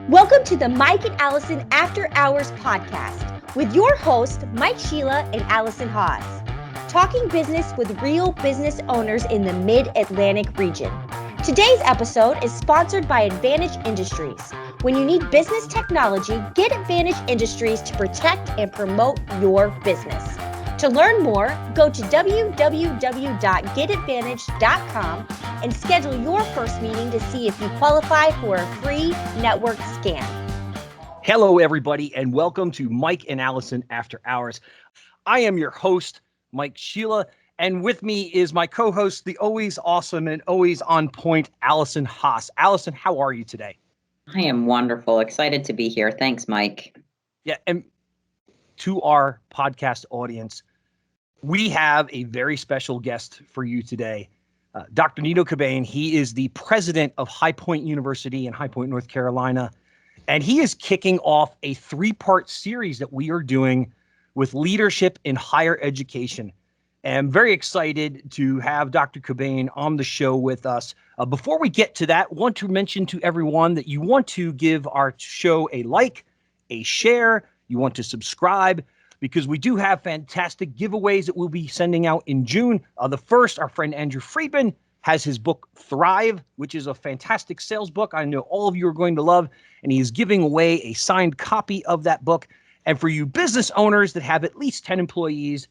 Welcome to the Mike and Alison After Hours podcast with your hosts, Mike Sheila and Alison Haas, talking business with real business owners in the Mid-Atlantic region. Today's episode is sponsored by Advantage Industries. When you need business technology, get Advantage Industries to protect and promote your business. To learn more, go to www.getadvantage.com and schedule your first meeting to see if you qualify for a free network scan. Hello, everybody, and welcome to Mike and Alison After Hours. I am your host, Mike Sheila, and with me is my co-host, the always awesome and always on point, Alison Haas. Alison, how are you today? I am wonderful. Excited to be here. Thanks, Mike. Yeah, and to our podcast audience, we have a very special guest for you today. Dr. Nido Qubein. He is the president of High Point University in High Point, North Carolina, and he is kicking off a three-part series that we are doing with leadership in higher education. And I'm very excited to have Dr. Qubein on the show with us. Before we get to that, I want to mention to everyone that you want to give our show a like, a share, you want to subscribe, because we do have fantastic giveaways that we'll be sending out in June. The first, our friend Andrew Friedman has his book Thrive, which is a fantastic sales book I know all of you are going to love, and he is giving away a signed copy of that book. And for you business owners that have at least 10 employees,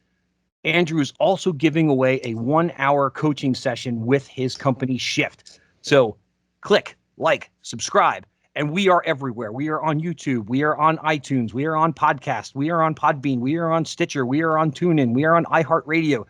Andrew is also giving away a 1-hour coaching session with his company Shift. So click, like, subscribe. And we are everywhere. We are on YouTube. We are on iTunes. We are on podcast. We are on Podbean. We are on Stitcher. We are on TuneIn. We are on iHeartRadio.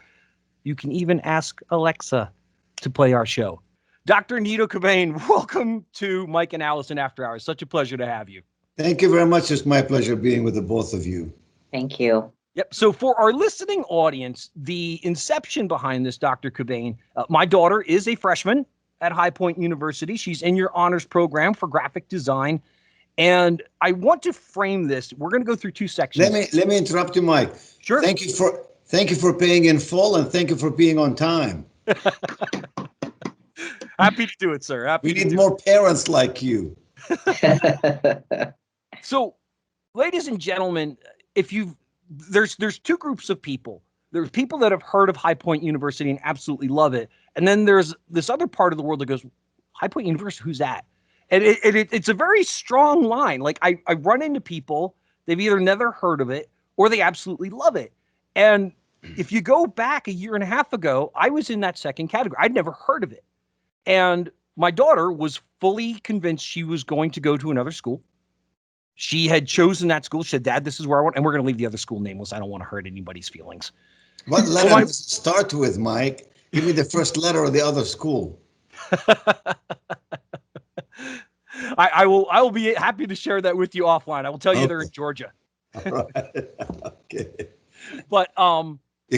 You can even ask Alexa to play our show. Dr. Nido Qubein, welcome to Mike and Alison After Hours. Such a pleasure to have you. Thank you very much. It's my pleasure being with the both of you. Thank you. Yep. So for our listening audience, the inception behind this, Dr. Qubein, my daughter is a freshman at High Point University. She's in your honors program for graphic design. And I want to frame this. We're going to go through two sections. Let me interrupt you, Mike. Sure. Thank you for paying in full, and thank you for being on time. Happy to do it, sir. We need more parents like you. So, ladies and gentlemen, there's two groups of people. There's people that have heard of High Point University and absolutely love it. And then there's this other part of the world that goes, High Point University, who's that? And it's a very strong line. Like I run into people, they've either never heard of it or they absolutely love it. And if you go back a year and a half ago, I was in that second category. I'd never heard of it. And my daughter was fully convinced she was going to go to another school. She had chosen that school. She said, Dad, this is where I want, and we're going to leave the other school nameless. I don't want to hurt anybody's feelings. What letter does it start with, Mike? Give me the first letter of the other school. I will be happy to share that with you offline. I will tell you they're in Georgia. All right. Okay. But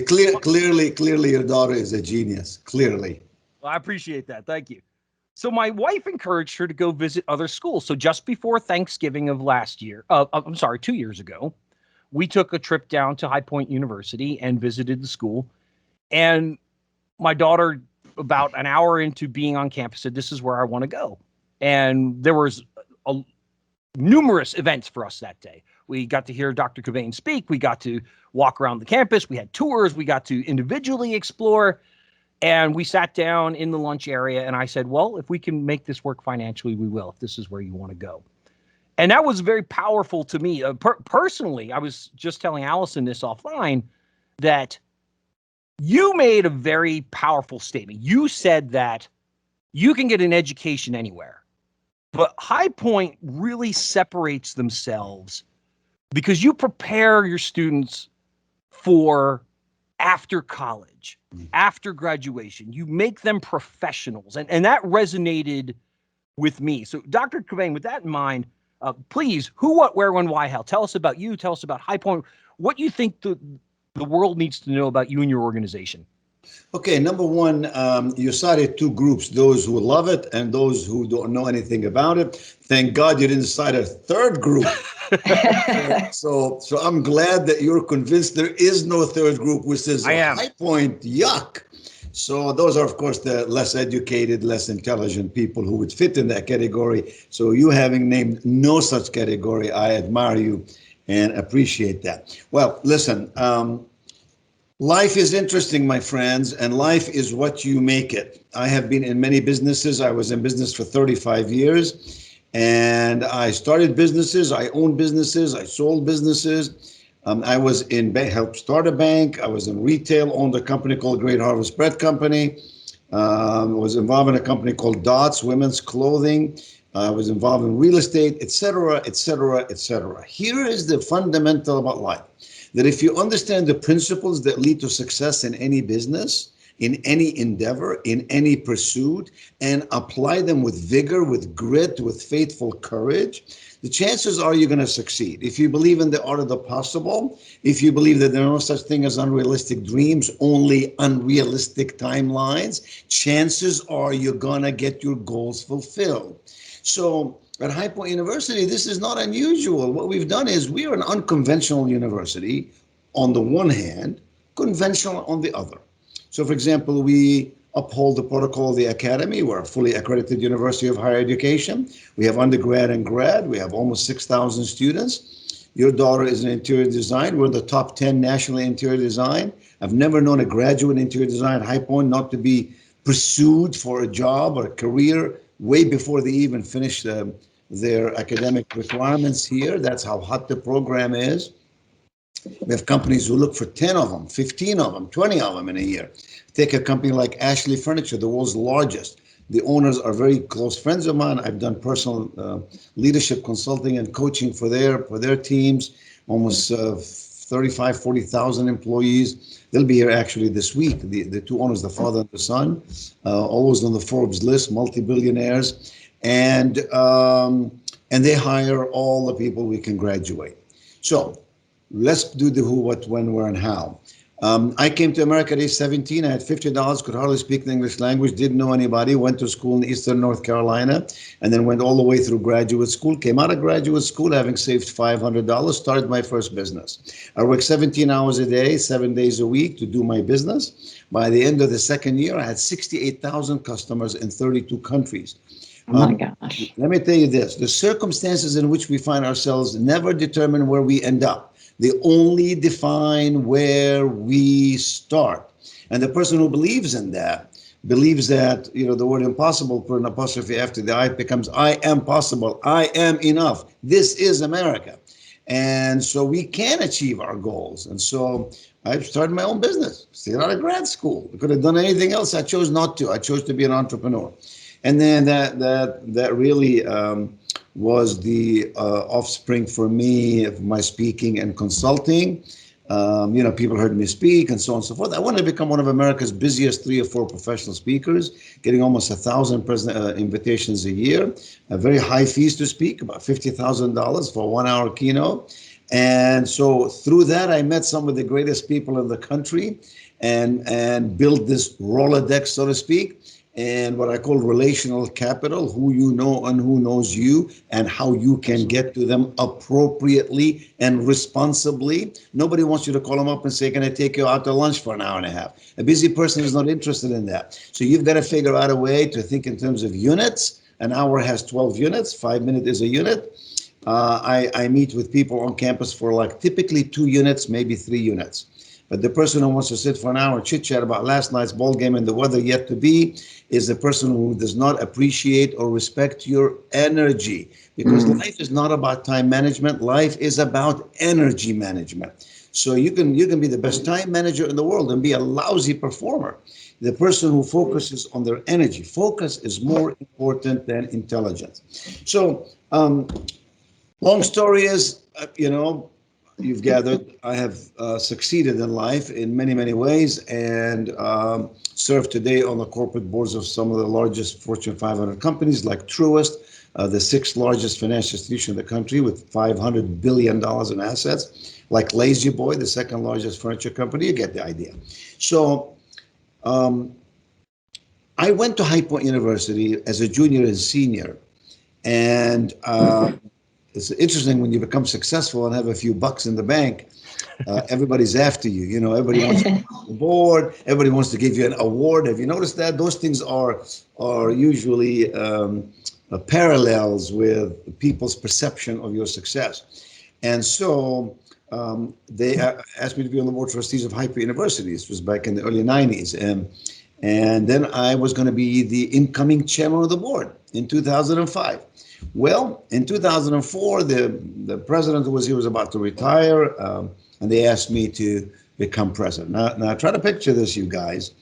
clearly your daughter is a genius. Clearly. Well, I appreciate that. Thank you. So my wife encouraged her to go visit other schools. So just before Thanksgiving of 2 years ago, we took a trip down to High Point University and visited the school. And my daughter, about an hour into being on campus, said, this is where I want to go. And there was numerous events for us that day. We got to hear Dr. Qubein speak. We got to walk around the campus. We had tours. We got to individually explore. And we sat down in the lunch area. And I said, well, if we can make this work financially, we will, if this is where you want to go. And that was very powerful to me. Personally, I was just telling Alison this offline, that you made a very powerful statement. You said that you can get an education anywhere, but High Point really separates themselves because you prepare your students for after college, after graduation. You make them professionals, and that resonated with me. So Dr. Qubein, with that in mind, please, who, what, where, when, why, how. Tell us about you. Tell us about High Point. What you think the world needs to know about you and your organization. Okay, number one, you cited two groups, those who love it and those who don't know anything about it. Thank God you didn't cite a third group. So I'm glad that you're convinced there is no third group, which says High Point, yuck. So those are, of course, the less educated, less intelligent people who would fit in that category. So you having named no such category, I admire you and appreciate that. Well, listen, life is interesting, my friends, and life is what you make it. I have been in many businesses. I was in business for 35 years, and I started businesses. I owned businesses. I sold businesses. I was in helped start a bank. I was in retail, owned a company called Great Harvest Bread Company. Was involved in a company called Dots Women's Clothing. I was involved in real estate, etc., etc., etc. Here is the fundamental about life, that if you understand the principles that lead to success in any business, in any endeavor, in any pursuit, and apply them with vigor, with grit, with faithful courage, the chances are you're going to succeed. If you believe in the art of the possible, if you believe that there are no such thing as unrealistic dreams, only unrealistic timelines, chances are you're going to get your goals fulfilled. So at High Point University, this is not unusual. What we've done is we are an unconventional university on the one hand, conventional on the other. So, for example, we uphold the protocol of the academy. We're a fully accredited university of higher education. We have undergrad and grad. We have almost 6,000 students. Your daughter is in interior design. We're the top 10 nationally in interior design. I've never known a graduate in interior design at High Point not to be pursued for a job or a career way before they even finish their academic requirements here. That's how hot the program is. We have companies who look for 10 of them, 15 of them, 20 of them in a year. Take a company like Ashley Furniture, the world's largest. The owners are very close friends of mine. I've done personal leadership consulting and coaching for their teams, almost 35, 40,000 employees. They'll be here actually this week. The two owners, the father and the son, always on the Forbes list, multi-billionaires. And they hire all the people we can graduate. So let's do the who, what, when, where, and how. I came to America at age 17. I had $50, could hardly speak the English language, didn't know anybody, went to school in Eastern North Carolina, and then went all the way through graduate school. Came out of graduate school having saved $500, started my first business. I worked 17 hours a day, 7 days a week to do my business. By the end of the second year, I had 68,000 customers in 32 countries. Oh my gosh. Let me tell you this, the circumstances in which we find ourselves never determine where we end up. They only define where we start. And the person who believes in that, believes that, the word impossible, put an apostrophe after the I, becomes I am possible. I am enough. This is America. And so we can achieve our goals. And so I started my own business, stayed out of grad school. I could have done anything else. I chose not to. I chose to be an entrepreneur. And then that really was the offspring for me of my speaking and consulting. People heard me speak and so on and so forth. I wanted to become one of America's busiest 3 or 4 professional speakers, getting almost 1,000 invitations a year, a very high fees to speak, about $50,000 for a 1-hour keynote. And so through that, I met some of the greatest people in the country and built this Rolodex, so to speak, and what I call relational capital, who you know and who knows you, and how you can get to them appropriately and responsibly. Nobody wants you to call them up and say, can I take you out to lunch for an hour and a half? A busy person is not interested in that. So you've got to figure out a way to think in terms of units. An hour has 12 units, 5 minutes is a unit. I meet with people on campus for typically 2 units, maybe 3 units. But the person who wants to sit for an hour and chit-chat about last night's ball game and the weather yet to be is the person who does not appreciate or respect your energy. Because life is not about time management. Life is about energy management. So you can be the best time manager in the world and be a lousy performer. The person who focuses on their energy. Focus is more important than intelligence. So long story is, you've gathered, I have succeeded in life in many, many ways and serve today on the corporate boards of some of the largest Fortune 500 companies like Truist, the 6th largest financial institution in the country with $500 billion in assets, like Lazy Boy, the 2nd largest furniture company. You get the idea. So I went to High Point University as a junior and senior, and it's interesting when you become successful and have a few bucks in the bank. Everybody's after you. You know, everybody wants to be on the board. Everybody wants to give you an award. Have you noticed that? Those things are usually parallels with people's perception of your success. And so they asked me to be on the board of trustees of High Point University. This was back in the early 90s. And then I was going to be the incoming chairman of the board in 2005. Well, in 2004, the president was about to retire, and they asked me to become president. Now try to picture this, you guys.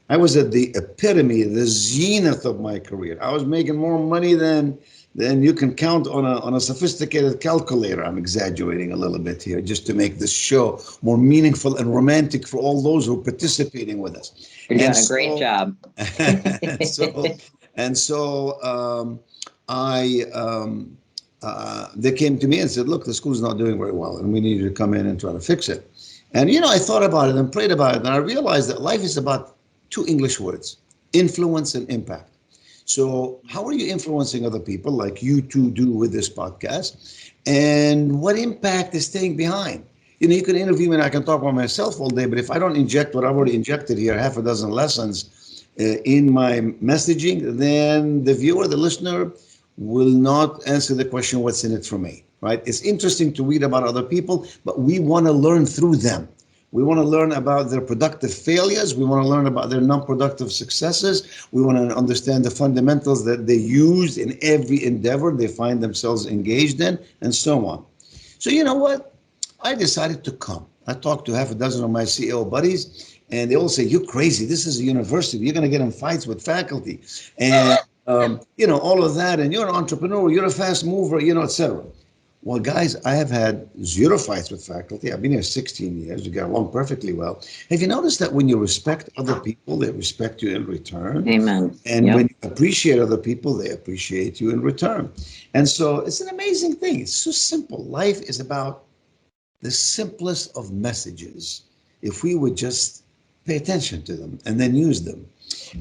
I was at the epitome, the zenith of my career. I was making more money than you can count on a sophisticated calculator. I'm exaggerating a little bit here just to make this show more meaningful and romantic for all those who are participating with us. You're doing a great job. They came to me and said, look, the school's not doing very well and we need you to come in and try to fix it. And, you know, I thought about it and prayed about it, and I realized that life is about two English words: influence and impact. So how are you influencing other people like you two do with this podcast? And what impact is staying behind? You know, you can interview me and I can talk about myself all day, but if I don't inject what I've already injected here, half a dozen lessons in my messaging, then the viewer, the listener, will not answer the question, what's in it for me, right? It's interesting to read about other people, but we want to learn through them. We want to learn about their productive failures. We want to learn about their non-productive successes. We want to understand the fundamentals that they use in every endeavor they find themselves engaged in, and so on. So you know what? I decided to come. I talked to half a dozen of my CEO buddies, and they all say, you're crazy. This is a university. You're going to get in fights with faculty. And, you know, all of that. And you're an entrepreneur. You're a fast mover, you know, et cetera. Well, guys, I have had zero fights with faculty. I've been here 16 years. We get along perfectly well. Have you noticed that when you respect other people, they respect you in return? Amen. And when you appreciate other people, they appreciate you in return. And so it's an amazing thing. It's so simple. Life is about the simplest of messages if we would just pay attention to them and then use them.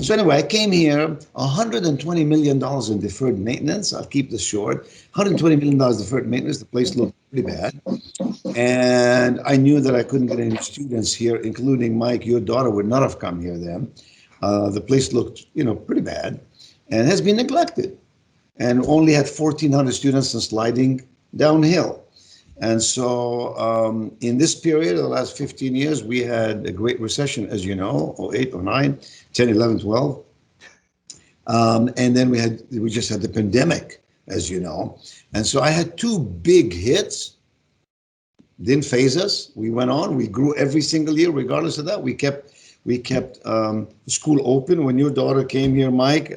So anyway, I came here, $120 million in deferred maintenance. I'll keep this short. $120 million deferred maintenance. The place looked pretty bad. And I knew that I couldn't get any students here, including Mike. Your daughter would not have come here then. The place looked, you know, pretty bad and has been neglected and only had 1,400 students and sliding downhill. And so in this period, the last 15 years, we had a great recession, as you know, 08, 09, 10, 11, 12. And then we just had the pandemic, as you know. And so I had two big hits. Didn't phase us. We went on. We grew every single year, regardless of that. We kept the school open. When your daughter came here, Mike,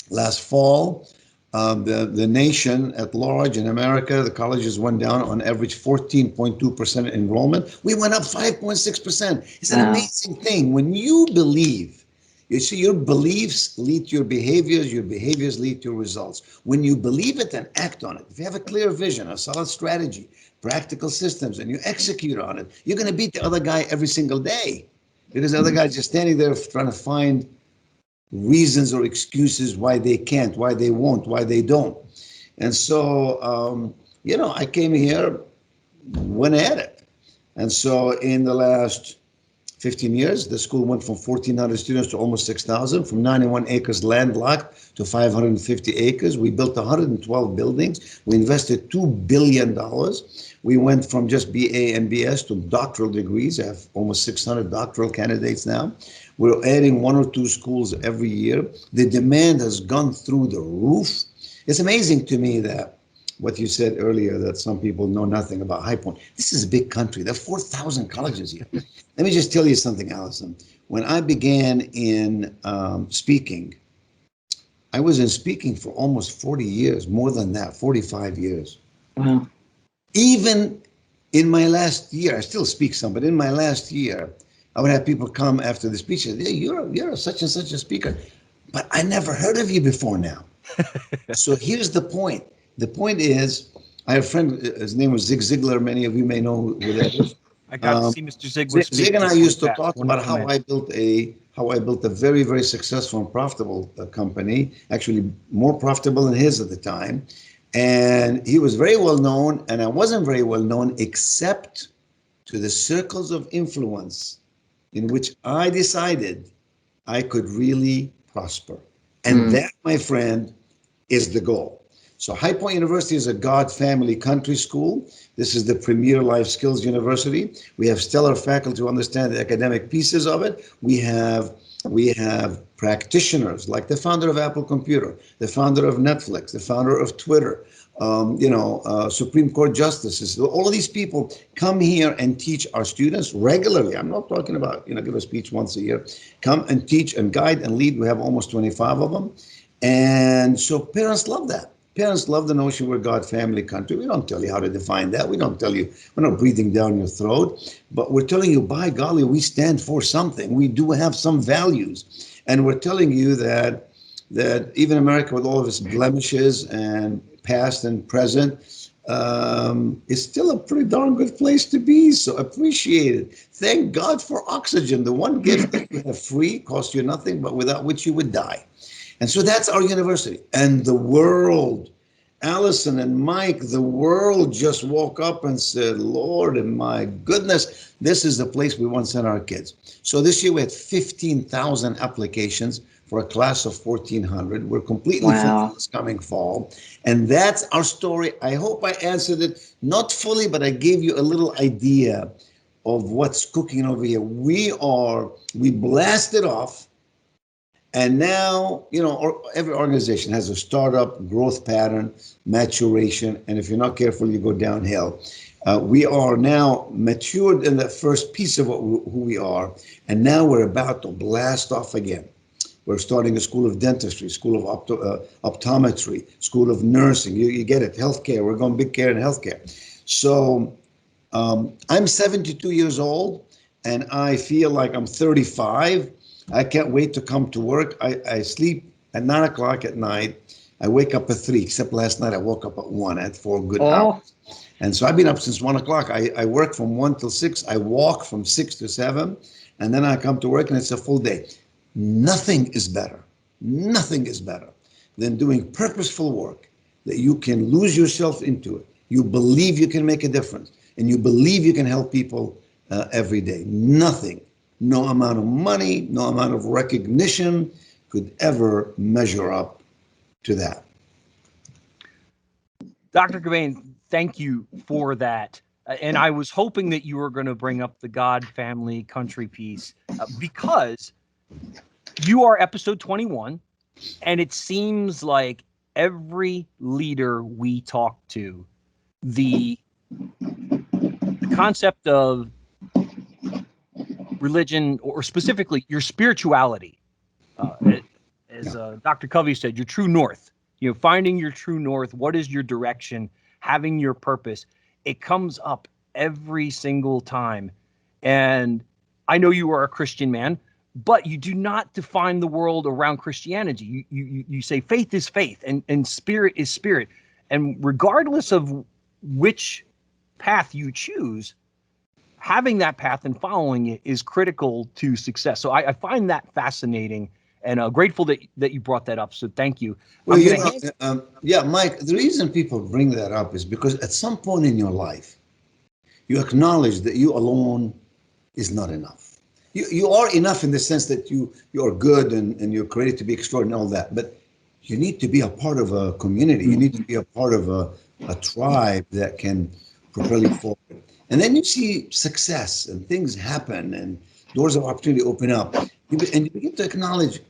last fall, the nation at large in America, the colleges went down on average 14.2% enrollment. We went up 5.6%. It's an amazing thing. When you believe, you see, your beliefs lead to your behaviors lead to your results. When you believe it and act on it, if you have a clear vision, a solid strategy, practical systems, and you execute on it, you're going to beat the other guy every single day. Because the other guy's just standing there trying to find reasons or excuses why they can't, why they won't, why they don't. And so, you know, I came here, went at it. And so in the last 15 years, the school went from 1,400 students to almost 6,000, from 91 acres landlocked to 550 acres. We built 112 buildings. We invested $2 billion. We went from just BA and BS to doctoral degrees. I have almost 600 doctoral candidates now. We're adding 1 or 2 schools every year. The demand has gone through the roof. It's amazing to me that what you said earlier, that some people know nothing about High Point. This is a big country. There are 4,000 colleges here. Let me just tell you something, Alison. When I began in speaking, I was in speaking for almost 40 years, more than that, 45 years. Wow. Even in my last year, I still speak some, but in my last year, I would have people come after the speech and say, hey, you're such and such a speaker, but I never heard of you before now. So here's the point. The point is, I have a friend, his name was Zig Ziglar. Many of you may know who that is. I got to see Mr. Zig. Zig and I used to talk about how I built a very, very successful and profitable company, actually more profitable than his at the time. And he was very well known, and I wasn't very well known except to the circles of influence in which I decided I could really prosper. And that, my friend, is the goal. So High Point University is a God family country school. This is the premier life skills university. We have stellar faculty who understand the academic pieces of it. We have practitioners like the founder of Apple Computer, the founder of Netflix, the founder of Twitter, Supreme Court justices. All of these people come here and teach our students regularly. I'm not talking about, give a speech once a year. Come and teach and guide and lead. We have almost 25 of them. And so parents love that. Parents love the notion we're God family country. We don't tell you how to define that. We don't tell you, we're not breathing down your throat, but we're telling you, by golly, we stand for something. We do have some values. And we're telling you that even America, with all of its blemishes and past and present, is still a pretty darn good place to be. So appreciate it. Thank God for oxygen, the one gift that you have free, costs you nothing, but without which you would die. And so that's our university. And the world, Alison and Mike, the world just woke up and said, Lord and my goodness, this is the place we want to send our kids. So this year we had 15,000 applications for a class of 1,400. We're completely finished this coming fall. And that's our story. I hope I answered it, not fully, but I gave you a little idea of what's cooking over here. We blasted off. And now, every organization has a startup, growth pattern, maturation, and if you're not careful, you go downhill. We are now matured in the first piece of who we are, and now we're about to blast off again. We're starting a school of dentistry, school of optometry, school of nursing. You get it, healthcare. We're going big care in healthcare. So I'm 72 years old, and I feel like I'm 35. I can't wait to come to work. I sleep at 9 o'clock at night. I wake up at 3, except last night I woke up at 1. I had 4 good hours. And so I've been up since 1 o'clock. I work from 1 till 6. I walk from 6 to 7. And then I come to work and it's a full day. Nothing is better than doing purposeful work that you can lose yourself into it. You believe you can make a difference and you believe you can help people every day. Nothing. No amount of money, no amount of recognition could ever measure up to that. Dr. Qubein, thank you for that. And I was hoping that you were going to bring up the God, family, country piece because you are episode 21, and it seems like every leader we talk to, the concept of religion, or specifically your spirituality, as Dr. Covey said, your true north, finding your true north. What is your direction? Having your purpose. It comes up every single time. And I know you are a Christian man, but you do not define the world around Christianity. You say faith is faith and spirit is spirit. And regardless of which path you choose, having that path and following it is critical to success. So I find that fascinating and grateful that you brought that up. So thank you. Well, Mike, the reason people bring that up is because at some point in your life, you acknowledge that you alone is not enough. You are enough in the sense that you are good and you're created to be extraordinary and all that, but you need to be a part of a community. You need to be a part of a tribe that can propel you forward. And then you see success and things happen and doors of opportunity open up. And you begin to acknowledge,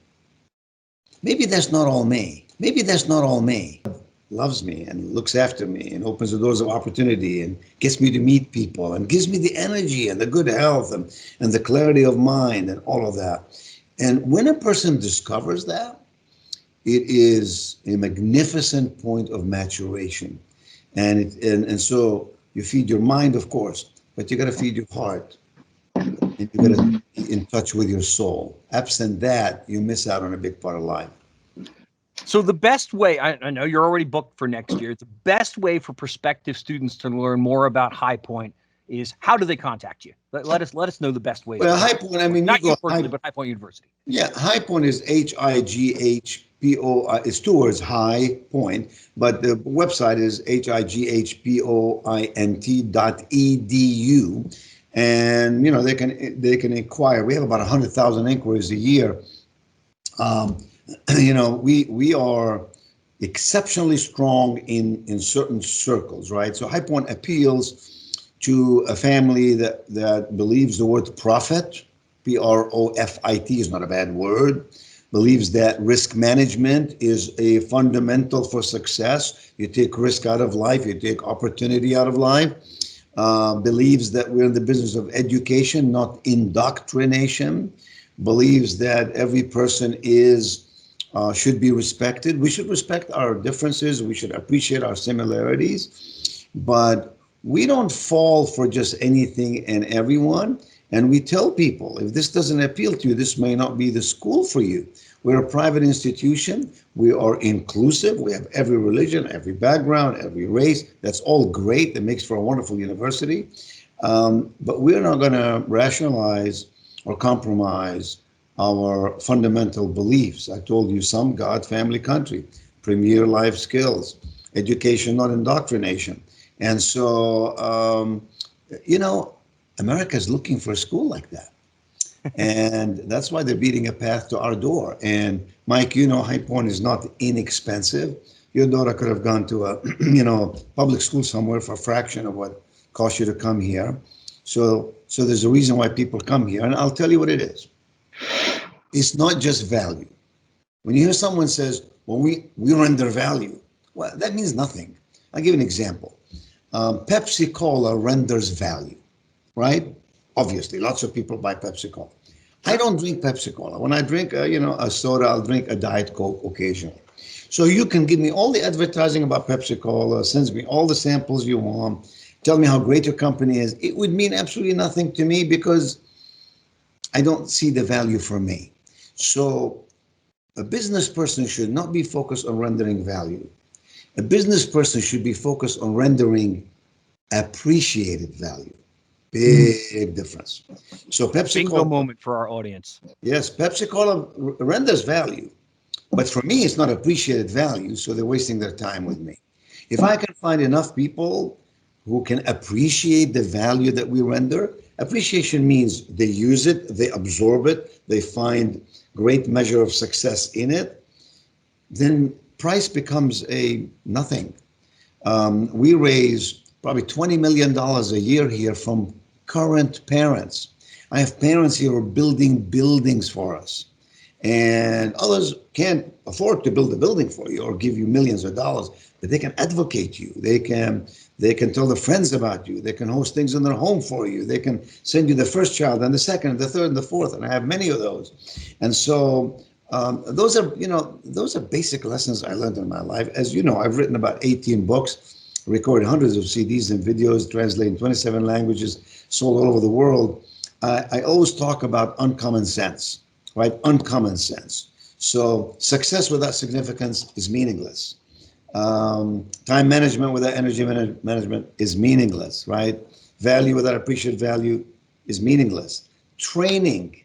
maybe that's not all me. Maybe that's not all me. Loves me and looks after me and opens the doors of opportunity and gets me to meet people and gives me the energy and the good health and the clarity of mind and all of that. And when a person discovers that, it is a magnificent point of maturation. And so you feed your mind, of course, but you got to feed your heart. And you got to be in touch with your soul. Absent that, you miss out on a big part of life. So the best way, I know you're already booked for next year, the best way for prospective students to learn more about High Point is, how do they contact you? Let us know the best way. Well, High Point, not you personally, but High Point University. Yeah, High Point is HIGHPOINT. it's two words, High Point, but the website is highpoint.edu. And, they can inquire. We have about 100,000 inquiries a year. We are exceptionally strong in certain circles, right? So High Point appeals to a family that believes the word profit, Profit is not a bad word, believes that risk management is a fundamental for success. You take risk out of life, you take opportunity out of life. Believes that we're in the business of education, not indoctrination. Believes that every person should be respected. We should respect our differences. We should appreciate our similarities, but we don't fall for just anything and everyone. And we tell people, if this doesn't appeal to you, this may not be the school for you. We're a private institution. We are inclusive. We have every religion, every background, every race. That's all great. That makes for a wonderful university. But we're not going to rationalize or compromise our fundamental beliefs. I told you some: God, family, country, premier life skills, education, not indoctrination. And so, America is looking for a school like that. And that's why they're beating a path to our door. And Mike, High Point is not inexpensive. Your daughter could have gone to a, public school somewhere for a fraction of what it costs you to come here. So there's a reason why people come here. And I'll tell you what it is. It's not just value. When you hear someone says, well, we render value, well, that means nothing. I'll give an example. Pepsi Cola renders value, right? Obviously, lots of people buy Pepsi Cola. I don't drink Pepsi Cola. When I drink, a soda, I'll drink a Diet Coke occasionally. So you can give me all the advertising about Pepsi Cola, sends me all the samples you want, tell me how great your company is. It would mean absolutely nothing to me because I don't see the value for me. So a business person should not be focused on rendering value. A business person should be focused on rendering appreciated value. Big difference. So Pepsi Bingo Cola moment for our audience. Yes, Pepsi Cola renders value, but for me, it's not appreciated value. So they're wasting their time with me. If I can find enough people who can appreciate the value that we render, appreciation means they use it, they absorb it, they find great measure of success in it, then price becomes a nothing. We raise probably $20 million a year here from current parents. I have parents here who are building buildings for us, and others can't afford to build a building for you or give you millions of dollars, but they can advocate you. They can tell their friends about you. They can host things in their home for you. They can send you the first child and the second and the third and the fourth, and I have many of those. And so those are basic lessons I learned in my life. As you know, I've written about 18 books, recorded hundreds of CDs and videos, translated in 27 languages, sold all over the world. I always talk about uncommon sense, right? Uncommon sense. So success without significance is meaningless. Time management without energy management is meaningless, right? Value without appreciated value is meaningless. Training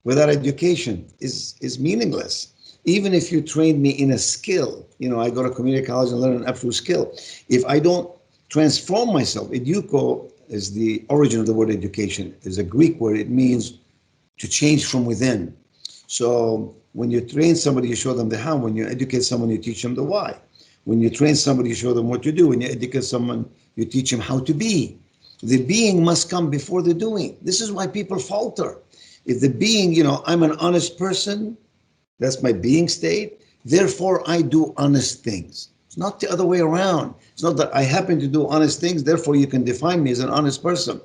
without education is meaningless. Even if you train me in a skill, I go to community college and learn an absolute skill. If I don't transform myself, educo is the origin of the word education. It's a Greek word. It means to change from within. So when you train somebody, you show them the how. When you educate someone, you teach them the why. When you train somebody, you show them what to do. When you educate someone, you teach them how to be. The being must come before the doing. This is why people falter. If the being, I'm an honest person, that's my being state. Therefore, I do honest things. It's not the other way around. It's not that I happen to do honest things, therefore you can define me as an honest person.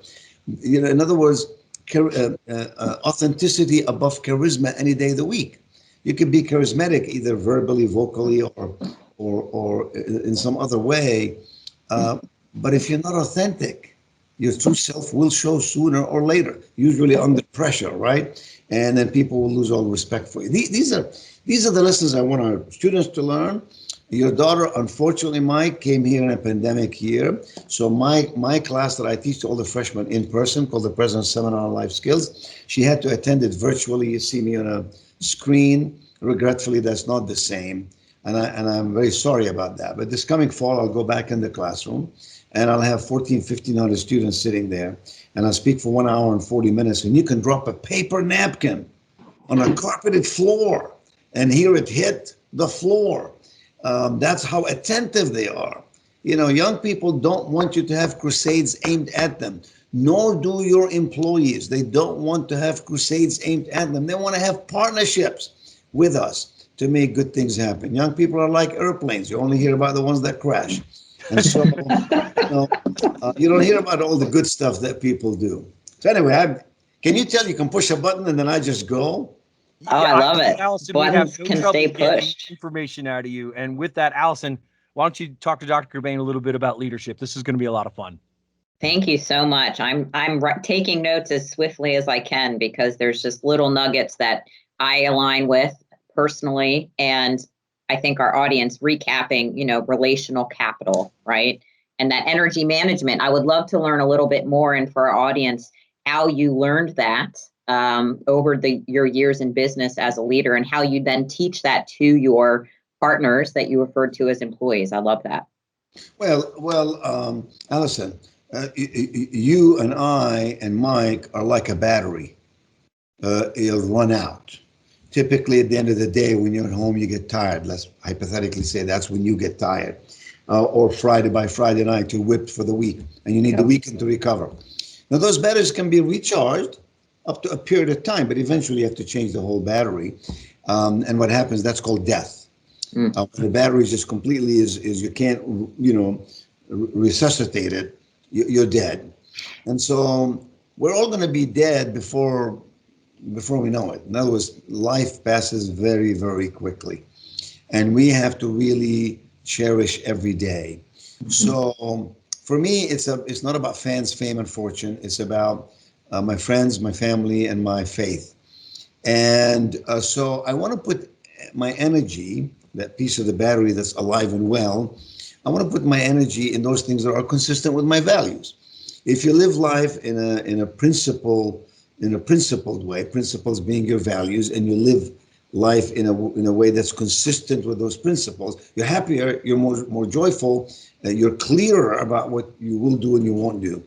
In other words, authenticity above charisma any day of the week. You can be charismatic either verbally, vocally, or in some other way. But if you're not authentic, your true self will show sooner or later, usually under pressure, right? And then people will lose all respect for you. These are the lessons I want our students to learn. Your daughter, unfortunately, Mike, came here in a pandemic year. So my class that I teach to all the freshmen in person, called the President's Seminar on Life Skills, she had to attend it virtually. You see me on a screen. Regretfully, that's not the same. And I'm very sorry about that. But this coming fall, I'll go back in the classroom and I'll have 1,500 students sitting there. And I'll speak for 1 hour and 40 minutes. And you can drop a paper napkin on a carpeted floor and hear it hit the floor. That's how attentive they are. Young people don't want you to have crusades aimed at them, nor do your employees. They don't want to have crusades aimed at them. They want to have partnerships with us to make good things happen. Young people are like airplanes. You only hear about the ones that crash. And so, you don't hear about all the good stuff that people do. So anyway, can you tell you can push a button and then I just go? Oh, I love it. Allison, Buttons we have can no trouble stay getting pushed. information out of you. And with that, Allison, why don't you talk to Dr. Qubein a little bit about leadership? This is going to be a lot of fun. Thank you so much. I'm taking notes as swiftly as I can because there's just little nuggets that I align with personally, and I think our audience recapping, relational capital, right? And that energy management. I would love to learn a little bit more, and for our audience, how you learned that over your years in business as a leader, and how you then teach that to your partners that you referred to as employees. I love that. Well, Alison, you and I and Mike are like a battery. It'll run out. Typically, at the end of the day, when you're at home, you get tired. Let's hypothetically say that's when you get tired. Or by Friday night, you're whipped for the week, and you need the weekend to recover. Now, those batteries can be recharged up to a period of time, but eventually you have to change the whole battery. And what happens, that's called death. The battery is just completely is you can't, resuscitate it, you're dead. And so we're all going to be dead before we know it. In other words, life passes very, very quickly. And we have to really cherish every day. So for me, it's not about fans, fame, and fortune. It's about my friends, my family, and my faith. And so I want to put my energy, that piece of the battery that's alive and well, I want to put my energy in those things that are consistent with my values. If you live life in a principled way, principles being your values, and you live life in a way that's consistent with those principles, you're happier, you're more joyful, you're clearer about what you will do and you won't do.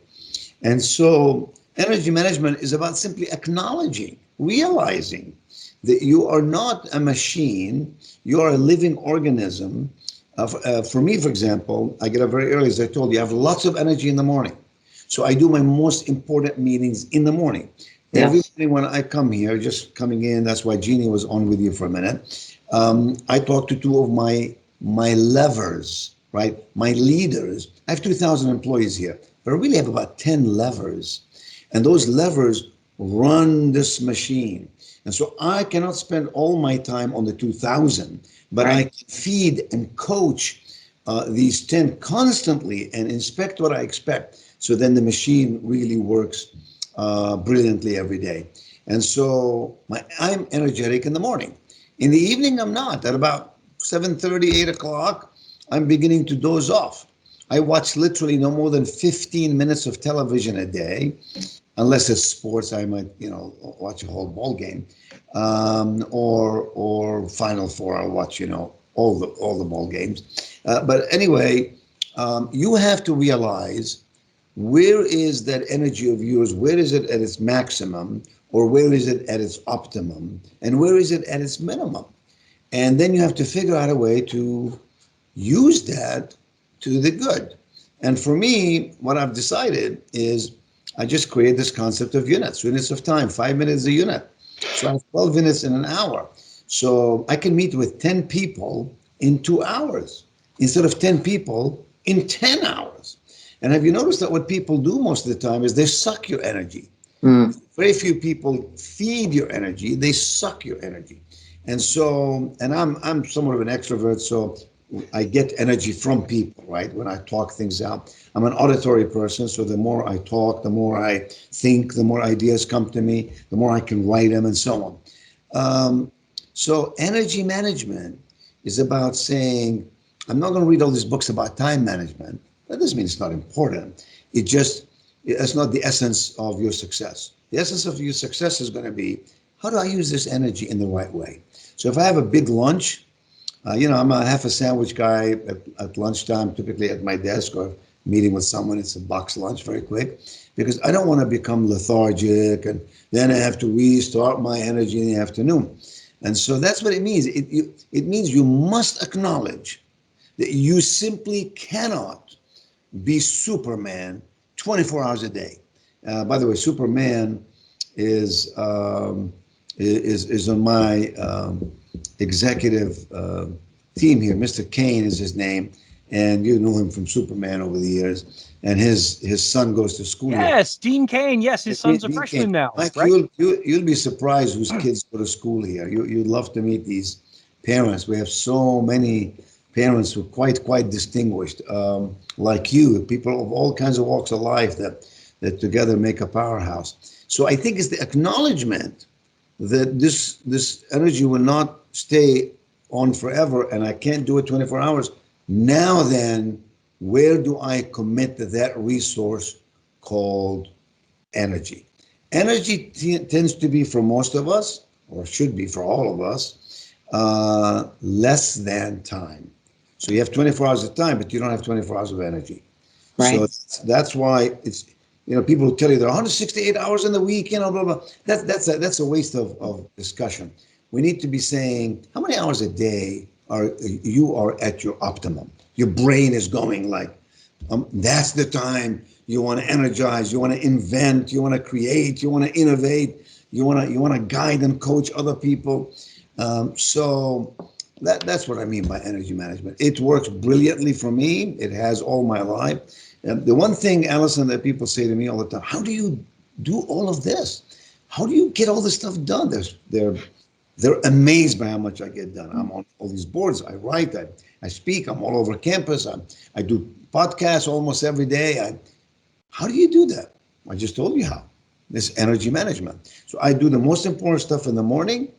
And so energy management is about simply acknowledging, realizing that you are not a machine, you are a living organism. For me, for example, I get up very early, as I told you, I have lots of energy in the morning. So I do my most important meetings in the morning. Yes. Every morning when I come here, just coming in, that's why Jeannie was on with you for a minute. I talk to two of my levers, right? My leaders. I have 2,000 employees here, but I really have about 10 levers. And those levers run this machine. And so I cannot spend all my time on the 2,000, but right. I can feed and coach these 10 constantly and inspect what I expect. So then the machine really works brilliantly every day. And so I'm energetic in the morning. In the evening, I'm not. At about 7:30, 8 o'clock, I'm beginning to doze off. I watch literally no more than 15 minutes of television a day. Unless it's sports, I might, watch a whole ball game, or Final Four. I'll watch, all the ball games. But anyway, you have to realize, where is that energy of yours? Where is it at its maximum, or where is it at its optimum, and where is it at its minimum? And then you have to figure out a way to use that to the good. And for me, what I've decided is, I just create this concept of units of time. 5 minutes a unit. So I have 12 minutes in an hour. So I can meet with 10 people in 2 hours instead of 10 people in 10 hours. And have you noticed that what people do most of the time is they suck your energy? Very few people feed your energy, they suck your energy. And so, and I'm somewhat of an extrovert, so I get energy from people, right? When I talk things out. I'm an auditory person, so the more I talk, the more I think, the more ideas come to me, the more I can write them and so on. So energy management is about saying, I'm not going to read all these books about time management. That doesn't mean it's not important. It's not the essence of your success. The essence of your success is going to be, how do I use this energy in the right way? So if I have a big lunch, I'm a half a sandwich guy at lunchtime, typically at my desk or meeting with someone. It's a box lunch, very quick, because I don't want to become lethargic and then I have to restart my energy in the afternoon. And so that's what it means. It means you must acknowledge that you simply cannot be Superman 24 hours a day. By the way, Superman is on my executive team here. Mr. Kane is his name, and you know him from Superman over the years. And his son goes to school here. Yes, Dean Kane. Yes, his son's a Dean freshman Kane. now, Mike, right? you'll be surprised whose kids go to school here. You'd love to meet these parents. We have so many parents who are quite distinguished, like you, people of all kinds of walks of life that together make a powerhouse. So I think it's the acknowledgement that this energy will not stay on forever and I can't do it 24 hours. Now then, where do I commit that resource called energy? Energy tends to be for most of us, or should be for all of us, less than time. So you have 24 hours of time, but you don't have 24 hours of energy. Right. So that's why it's, people who tell you there are 168 hours in the week, blah, blah. That's a waste of discussion. We need to be saying, how many hours a day you are at your optimum? Your brain is going like, that's the time you want to energize, you want to invent, you want to create, you want to innovate, you want to guide and coach other people. So that's what I mean by energy management. It works brilliantly for me. It has all my life. The one thing, Alison, that people say to me all the time, how do you do all of this? How do you get all this stuff done? They're amazed by how much I get done. I'm on all these boards. I write, I speak. I'm all over campus. I do podcasts almost every day. How do you do that? I just told you how. This energy management. So I do the most important stuff in the morning.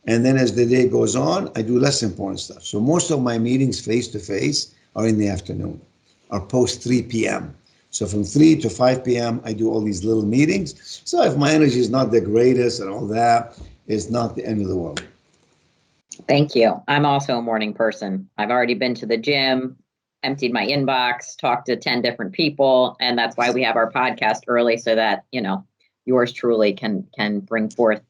And then as the day goes on, I do less important stuff. So most of my meetings face-to-face are in the afternoon, are post 3 p.m. So from 3 to 5 p.m., I do all these little meetings. So if my energy is not the greatest and all that, it's not the end of the world. Thank you. I'm also a morning person. I've already been to the gym, emptied my inbox, talked to 10 different people. And that's why we have our podcast early so that, yours truly can bring forth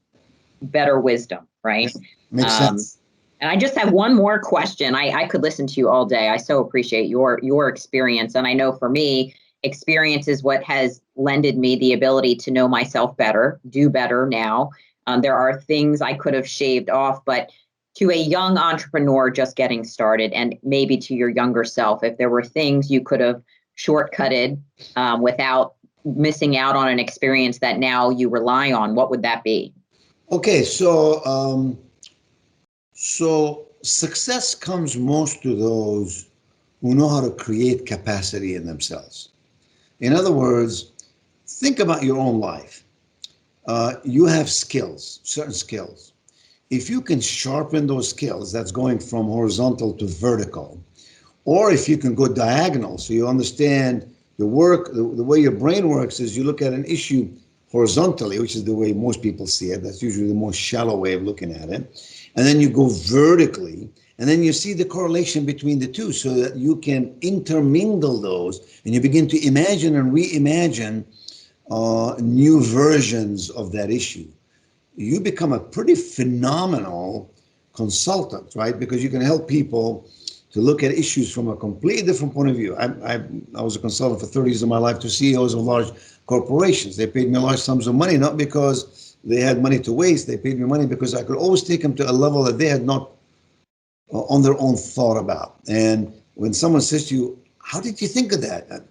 better wisdom, right? Makes sense. And I just have one more question. I could listen to you all day. I so appreciate your experience. And I know for me, experience is what has lended me the ability to know myself better, do better now. There are things I could have shaved off, but to a young entrepreneur just getting started, and maybe to your younger self, if there were things you could have shortcutted without missing out on an experience that now you rely on, what would that be? Okay, so success comes most to those who know how to create capacity in themselves. In other words, think about your own life. You have skills, certain skills. If you can sharpen those skills, that's going from horizontal to vertical, or if you can go diagonal, so you understand the way your brain works is you look at an issue horizontally, which is the way most people see it. That's usually the most shallow way of looking at it. And then you go vertically, and then you see the correlation between the two so that you can intermingle those, and you begin to imagine and reimagine new versions of that issue. You become a pretty phenomenal consultant, right? Because you can help people to look at issues from a completely different point of view. I was a consultant for 30 years of my life to CEOs of large corporations. They paid me large sums of money, not because they had money to waste. They paid me money because I could always take them to a level that they had not on their own thought about. And when someone says to you, how did you think of that?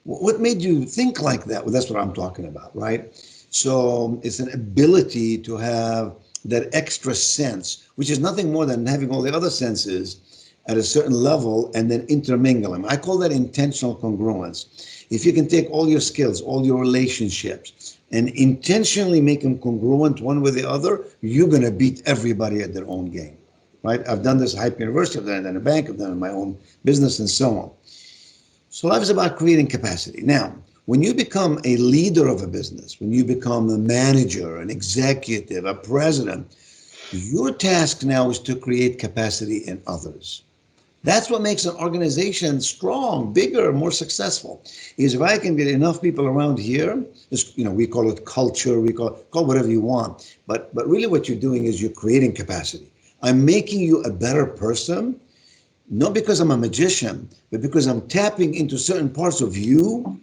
What made you think like that? Well, that's what I'm talking about, right? So it's an ability to have that extra sense, which is nothing more than having all the other senses at a certain level and then intermingle them. I call that intentional congruence. If you can take all your skills, all your relationships, and intentionally make them congruent one with the other, you're going to beat everybody at their own game, right? I've done this at Hype University, I've done it in a bank, I've done it in my own business, and so on. So life is about creating capacity. Now, When you become a leader of a business, when you become a manager, an executive, a president, your task now is to create capacity in others. That's what makes an organization strong, bigger, more successful. Is if I can get enough people around here, we call it culture, we call whatever you want. But really what you're doing is you're creating capacity. I'm making you a better person, not because I'm a magician, but because I'm tapping into certain parts of you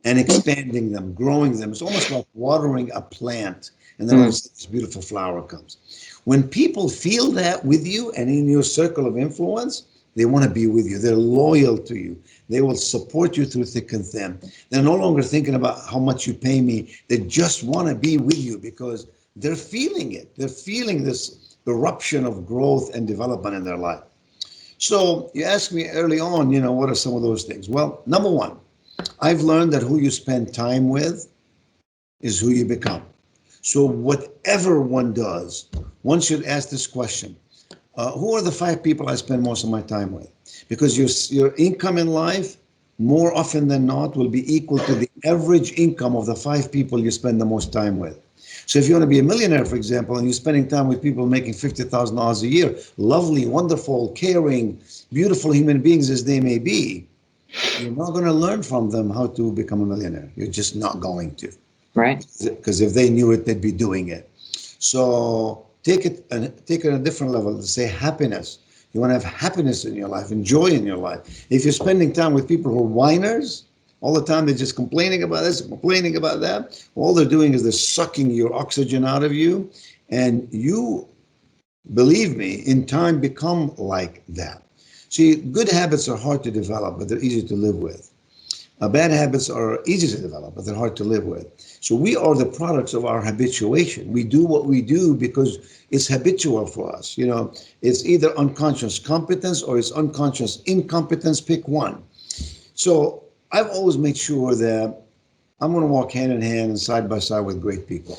and expanding them, growing them. It's almost like watering a plant, and then this beautiful flower comes. When people feel that with you and in your circle of influence, they want to be with you. They're loyal to you. They will support you through thick and thin. They're no longer thinking about how much you pay me. They just want to be with you because they're feeling it. They're feeling this eruption of growth and development in their life. So you asked me early on, what are some of those things? Well, number one, I've learned that who you spend time with is who you become. So whatever one does, one should ask this question. Who are the 5 people I spend most of my time with? Because your income in life, more often than not, will be equal to the average income of the 5 people you spend the most time with. So if you want to be a millionaire, for example, and you're spending time with people making $50,000 a year, lovely, wonderful, caring, beautiful human beings as they may be, you're not going to learn from them how to become a millionaire. You're just not going to. Right. Because if they knew it, they'd be doing it. So take it at a different level. Say happiness. You want to have happiness in your life, and joy in your life. If you're spending time with people who are whiners, all the time they're just complaining about this, complaining about that, all they're doing is they're sucking your oxygen out of you. And you, believe me, in time become like that. See, good habits are hard to develop, but they're easy to live with. Bad habits are easy to develop, but they're hard to live with. So we are the products of our habituation. We do what we do because it's habitual for us. It's either unconscious competence or it's unconscious incompetence. Pick one. So I've always made sure that I'm going to walk hand in hand and side by side with great people.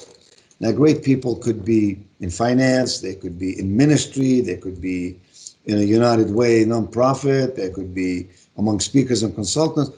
Now, great people could be in finance, they could be in ministry, they could be in a United Way nonprofit, they could be among speakers and consultants.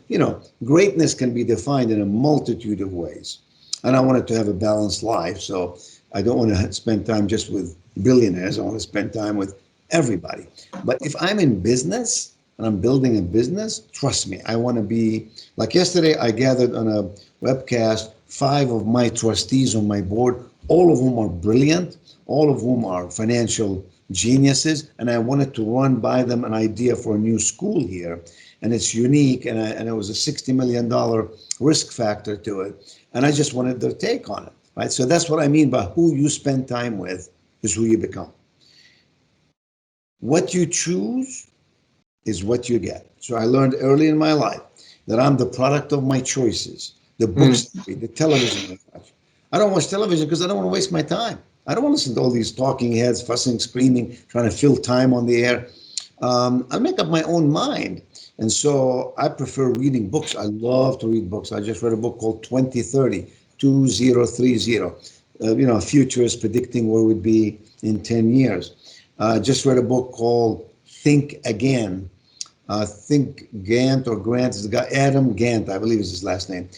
Greatness can be defined in a multitude of ways. And I wanted to have a balanced life, so I don't want to spend time just with billionaires. I want to spend time with everybody. But if I'm in business and I'm building a business, trust me, I want to be, like yesterday, I gathered on a webcast 5 of my trustees on my board, all of whom are brilliant, all of whom are financial geniuses, and I wanted to run by them an idea for a new school here, and it's unique, and it was a $60 million risk factor to it, and I just wanted their take on it, right? So that's what I mean by who you spend time with is who you become. What you choose is what you get. So I learned early in my life that I'm the product of my choices, the books I read, the television I watch. I don't watch television because I don't want to waste my time. I don't want to listen to all these talking heads, fussing, screaming, trying to fill time on the air. I make up my own mind. And so I prefer reading books. I love to read books. I just read a book called 2030, a futurist predicting where we'd be in 10 years. Just read a book called Think Again. Think Gant or Grant is the guy, Adam Gant, I believe is his last name,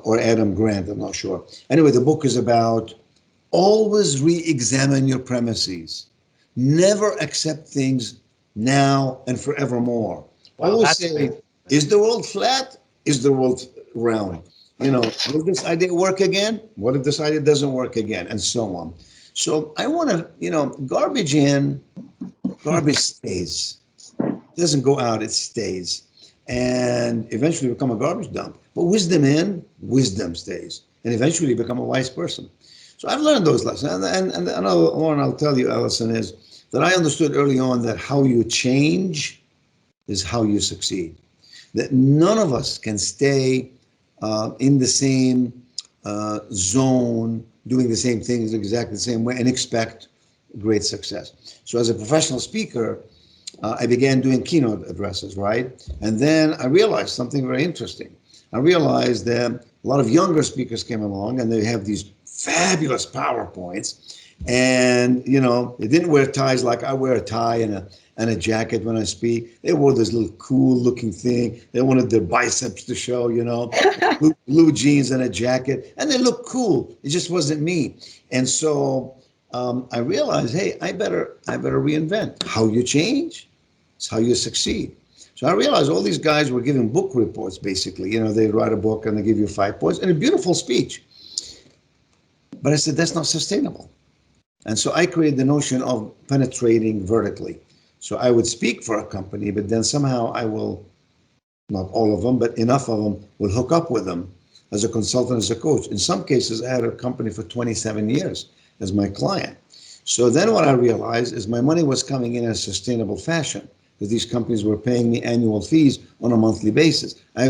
or Adam Grant, I'm not sure. Anyway, the book is about always re-examine your premises. Never accept things now and forevermore. Wow, Always say, is the world flat? Is the world round? Will this idea work again? What if this idea doesn't work again? And so on. So I want to, garbage in, garbage stays. It doesn't go out, it stays. And eventually become a garbage dump. But wisdom in, wisdom stays. And eventually become a wise person. So I've learned those lessons. And another one I'll tell you, Alison, is that I understood early on that how you change is how you succeed. That none of us can stay in the same zone, doing the same things exactly the same way and expect great success. So as a professional speaker, I began doing keynote addresses, right? And then I realized something very interesting. I realized that a lot of younger speakers came along and they have these fabulous PowerPoints, and they didn't wear ties like I wear a tie and and a jacket when I speak. They wore this little cool looking thing. They wanted their biceps to show, blue jeans and a jacket, and they looked cool. It just wasn't me. And so I realized, hey, I better reinvent. How you change is how you succeed. So I realized all these guys were giving book reports, basically. They write a book and they give you 5 points and a beautiful speech. But I said, that's not sustainable. And so I created the notion of penetrating vertically. So I would speak for a company, but then somehow I will, not all of them, but enough of them will hook up with them as a consultant, as a coach. In some cases, I had a company for 27 years as my client. So then what I realized is my money was coming in a sustainable fashion, because these companies were paying me annual fees on a monthly basis. I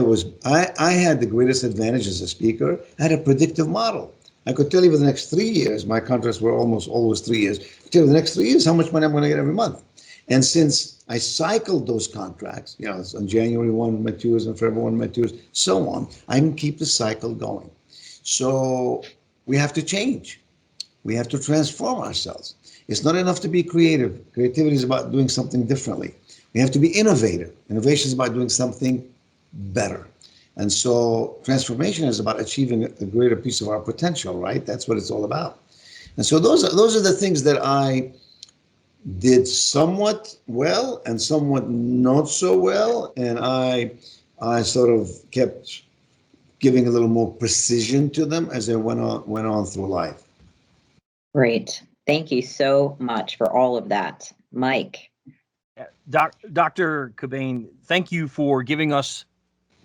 had the greatest advantage as a speaker. I had a predictive model. I could tell you for the next 3 years, my contracts were almost always 3 years, tell you the next 3 years how much money I'm going to get every month. And since I cycled those contracts, it's on January 1 matures and February 1 matures, so on, I can keep the cycle going. So we have to change. We have to transform ourselves. It's not enough to be creative. Creativity is about doing something differently. We have to be innovative. Innovation is about doing something better. And so transformation is about achieving a greater piece of our potential, right? That's what it's all about. And so those are the things that I did somewhat well and somewhat not so well. And I sort of kept giving a little more precision to them as I went on through life. Great. Thank you so much for all of that, Mike. Dr. Qubein, thank you for giving us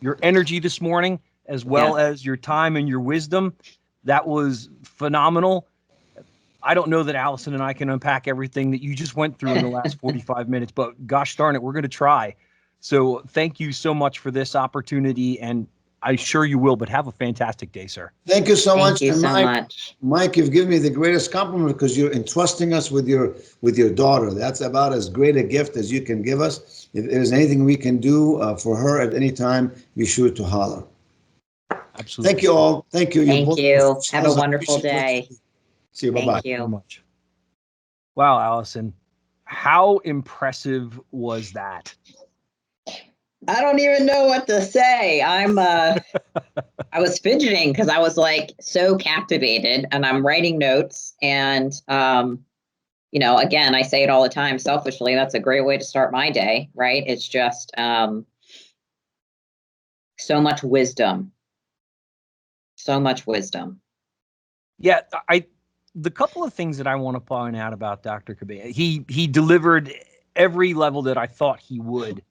your energy this morning, as well as your time and your wisdom. That was phenomenal. I don't know that Alison and I can unpack everything that you just went through in the last 45 minutes, but gosh darn it, we're going to try. So thank you so much for this opportunity, and I'm sure you will, but have a fantastic day, sir. Thank you so much. Thank you so much. Mike, you've given me the greatest compliment, because you're entrusting us with your daughter. That's about as great a gift as you can give us. If there's anything we can do for her at any time, be sure to holler. Absolutely. Thank you all. Thank you. Thank you. Have a wonderful day. See you. Bye-bye. Thank you So much. Wow, Alison, how impressive was that? I don't even know what to say. I was fidgeting because I was like so captivated, and I'm writing notes. And, again, I say it all the time, selfishly, that's a great way to start my day, right? It's just so much wisdom. So much wisdom. Yeah, the couple of things that I want to point out about Dr. Qubein, he delivered every level that I thought he would.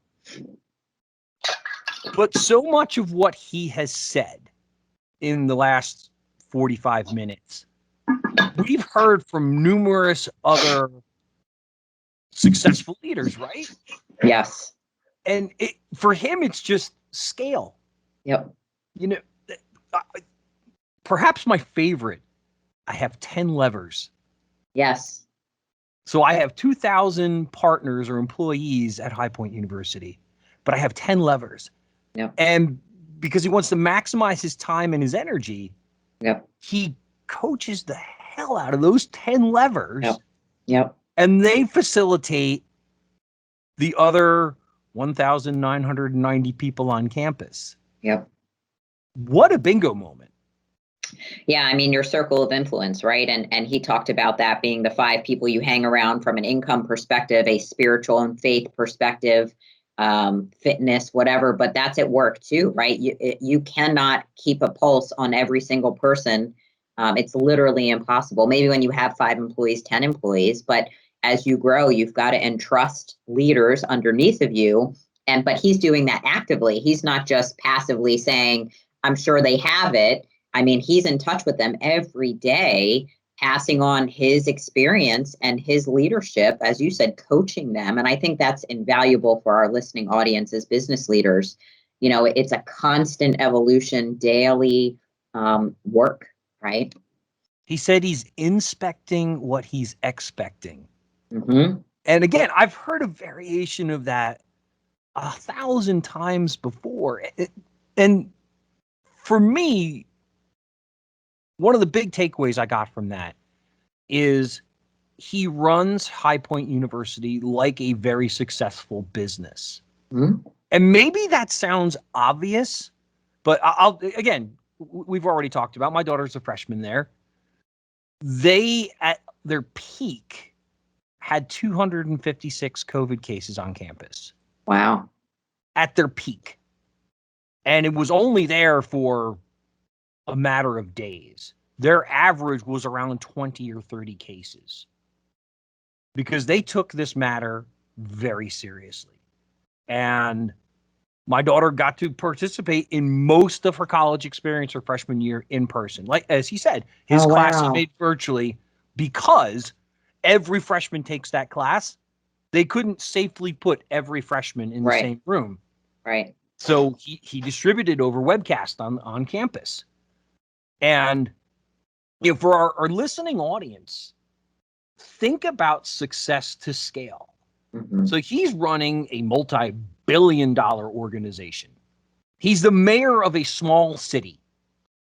But so much of what he has said in the last 45 minutes, we've heard from numerous other successful leaders, right? Yes. And for him, it's just scale. Yep. Perhaps my favorite, I have 10 levers. Yes. So I have 2,000 partners or employees at High Point University, but I have 10 levers. Yep. And because he wants to maximize his time and his energy, he coaches the hell out of those 10 levers. Yep. And they facilitate the other 1,990 people on campus. Yep. What a bingo moment. Yeah, I mean, your circle of influence, right? And he talked about that being the 5 people you hang around from an income perspective, a spiritual and faith perspective, fitness, whatever, but that's at work too, right? You cannot keep a pulse on every single person. It's literally impossible. Maybe when you have 5 employees, 10 employees, but as you grow, you've got to entrust leaders underneath of you. But he's doing that actively. He's not just passively saying, I'm sure they have it. I mean, he's in touch with them every day, passing on his experience and his leadership, as you said, coaching them. And I think that's invaluable for our listening audience as business leaders. It's a constant evolution, daily work, right? He said he's inspecting what he's expecting. Mm-hmm. And again, I've heard a variation of that 1,000 times before. And for me, one of the big takeaways I got from that is he runs High Point University like a very successful business. Mm-hmm. And maybe that sounds obvious, but again, we've already talked about, my daughter's a freshman there. They, at their peak, had 256 COVID cases on campus. Wow. At their peak. And it was only there for a matter of days. Their average was around 20 or 30 cases because they took this matter very seriously. And my daughter got to participate in most of her college experience her freshman year in person. Like, as he said, his class is made virtually because every freshman takes that class. They couldn't safely put every freshman in the same room. Right. So he distributed over webcast on campus. And for our listening audience, think about success to scale. Mm-hmm. So he's running a multi-billion-dollar organization. He's the mayor of a small city,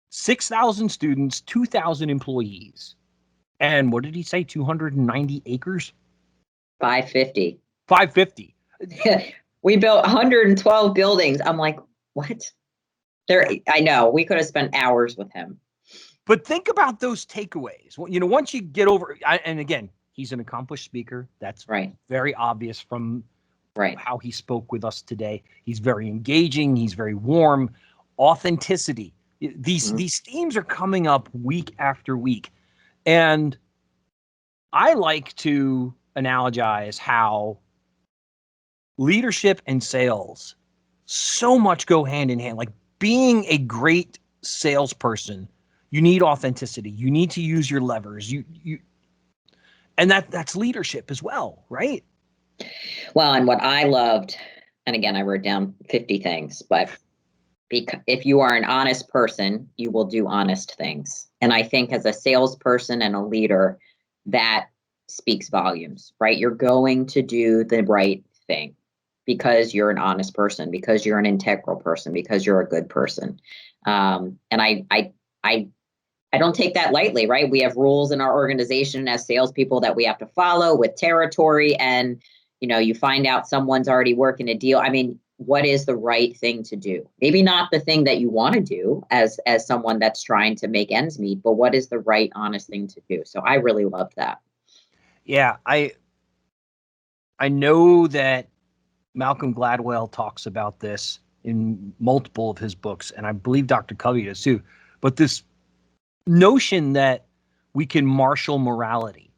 6,000 students, 2,000 employees. And what did he say? 290 acres? 550. 550. We built 112 buildings. I'm like, what? I know we could have spent hours with him. But think about those takeaways. Once you get over, and again, he's an accomplished speaker. That's very obvious from how he spoke with us today. He's very engaging. He's very warm. Authenticity. These themes are coming up week after week. And I like to analogize how leadership and sales so much go hand in hand. Like being a great salesperson, you need authenticity. You need to use your levers. And that's leadership as well, right? Well, and what I loved, and again, I wrote down 50 things, but if you are an honest person, you will do honest things. And I think as a salesperson and a leader, that speaks volumes, right? You're going to do the right thing because you're an honest person, because you're an integral person, because you're a good person. And I don't take that lightly, right? We have rules in our organization as salespeople that we have to follow with territory. And, you find out someone's already working a deal. I mean, what is the right thing to do? Maybe not the thing that you want to do as someone that's trying to make ends meet, but what is the right, honest thing to do? So I really love that. Yeah, I know that Malcolm Gladwell talks about this in multiple of his books, and I believe Dr. Covey does too. But this notion that we can marshal morality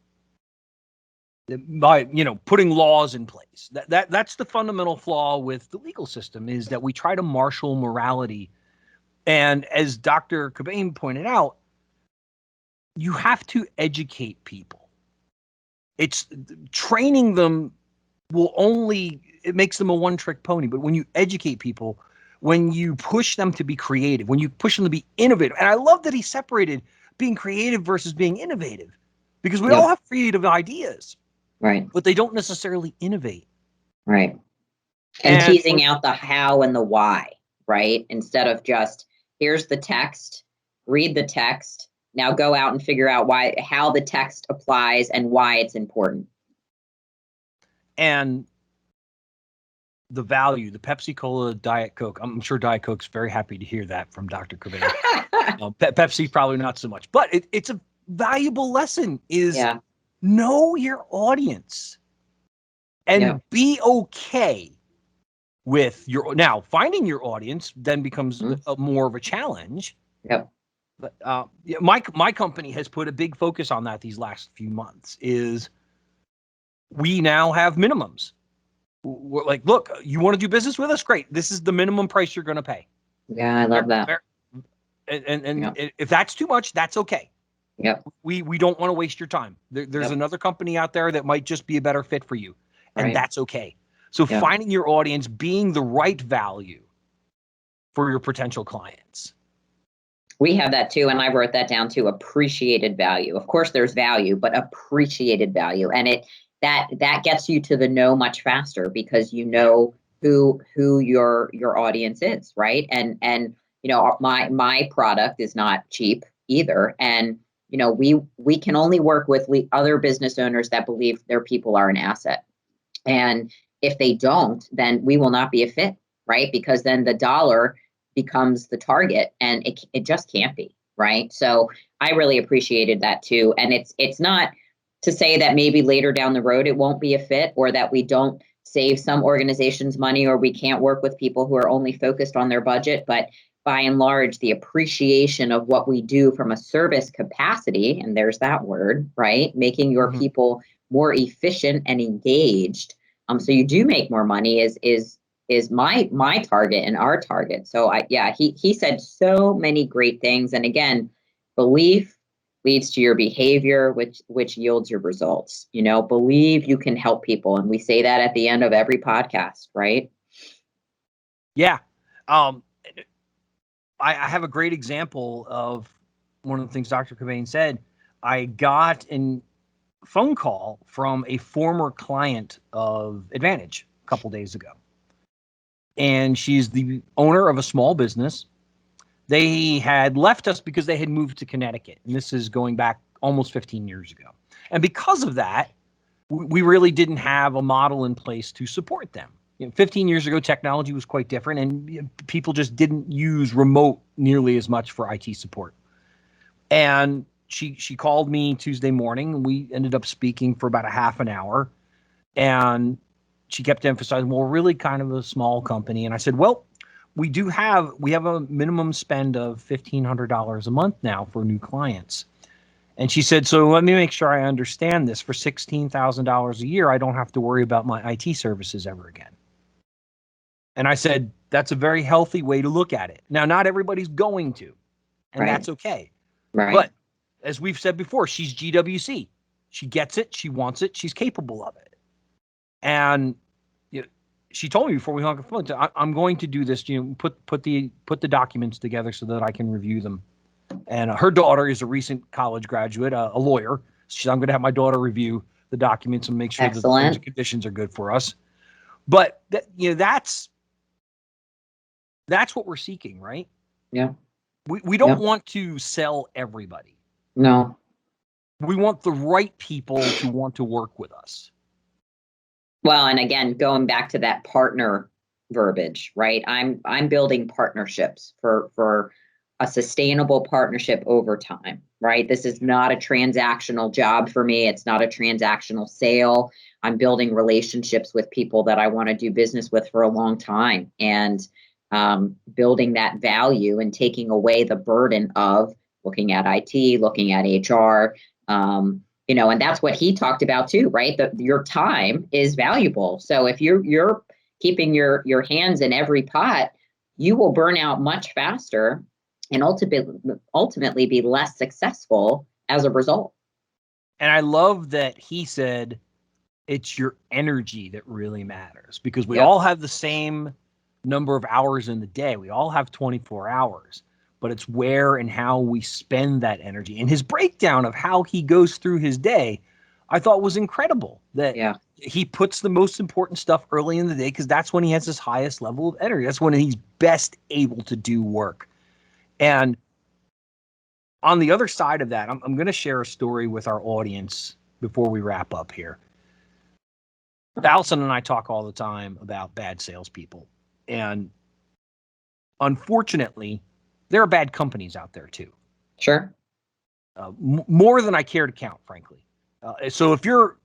by putting laws in place, that's the fundamental flaw with the legal system, is that we try to marshal morality. And as Dr. Qubein pointed out, you have to educate people. It's training them it makes them a one-trick pony. But when you educate people, when you push them to be creative, when you push them to be innovative, and I love that he separated being creative versus being innovative, because we all have creative ideas, right? But they don't necessarily innovate, right? And teasing out the how and the why, right? Instead of just, here's the text, read the text, now go out and figure out how the text applies and why it's important. And the value, the Pepsi-Cola, Diet Coke. I'm sure Diet Coke's very happy to hear that from Dr. Qubein. Pepsi probably not so much, but it's a valuable lesson, is know your audience and be okay with now finding your audience then becomes more of a challenge. Yep. But my company has put a big focus on that these last few months. Is we now have minimums. We're like, look, you want to do business with us? Great. This is the minimum price you're going to pay. Yeah, I love that. And if that's too much, that's okay. Yep. We don't want to waste your time. There's another company out there that might just be a better fit for you, and that's okay. So finding your audience, being the right value for your potential clients. We have that too, and I wrote that down too. Appreciated value. Of course, there's value, but appreciated value, and that gets you to the know much faster, because you know who your audience is, right? And my product is not cheap either, and we can only work with other business owners that believe their people are an asset. And if they don't, then we will not be a fit, right? Because then the dollar becomes the target, and it just can't be, right? So I really appreciated that too. And it's not to say that maybe later down the road it won't be a fit, or that we don't save some organizations money, or we can't work with people who are only focused on their budget. But by and large, the appreciation of what we do from a service capacity, and there's that word, right? Making your people more efficient and engaged, so you do make more money, is my target and our target. So he said so many great things. And again, belief leads to your behavior, which yields your results. Believe you can help people, and we say that at the end of every podcast, right? Yeah. I have a great example of one of the things Dr. Qubein said. I got a phone call from a former client of Advantage a couple days ago. And she's the owner of a small business. They had left us because they had moved to Connecticut. And this is going back almost 15 years ago. And because of that, we really didn't have a model in place to support them. 15 years ago, technology was quite different, and people just didn't use remote nearly as much for IT support. And she called me Tuesday morning, and we ended up speaking for about a half an hour. And she kept emphasizing, well, we're really kind of a small company. And I said, well, we have a minimum spend of $1,500 a month now for new clients. And she said, so let me make sure I understand this. For $16,000 a year, I don't have to worry about my IT services ever again. And I said, that's a very healthy way to look at it. Now, not everybody's going to, and that's okay. Right. But as we've said before, she's GWC. She gets it. She wants it. She's capable of it. And she told me before we hung up the phone, I'm going to do this, put the documents together so that I can review them. And her daughter is a recent college graduate, a lawyer. So I'm going to have my daughter review the documents and make sure that the terms and conditions are good for us. But that's what we're seeking, right? Yeah. We don't want to sell everybody. No. We want the right people to want to work with us. Well, and again, going back to that partner verbiage, right? I'm building partnerships for a sustainable partnership over time, right? This is not a transactional job for me. It's not a transactional sale. I'm building relationships with people that I want to do business with for a long time, and building that value and taking away the burden of looking at IT, looking at HR, and that's what he talked about too, right? Your time is valuable. So if you're keeping your hands in every pot, you will burn out much faster and ultimately be less successful as a result. And I love that he said it's your energy that really matters, because we all have the same number of hours in the day. We all have 24 hours, but it's where and how we spend that energy. And his breakdown of how he goes through his day, I thought was incredible. That he puts the most important stuff early in the day, because that's when he has his highest level of energy. That's when he's best able to do work. And on the other side of that, I'm going to share a story with our audience before we wrap up here. Alison and I talk all the time about bad salespeople. And unfortunately, there are bad companies out there too. Sure. More than I care to count, frankly. So if you're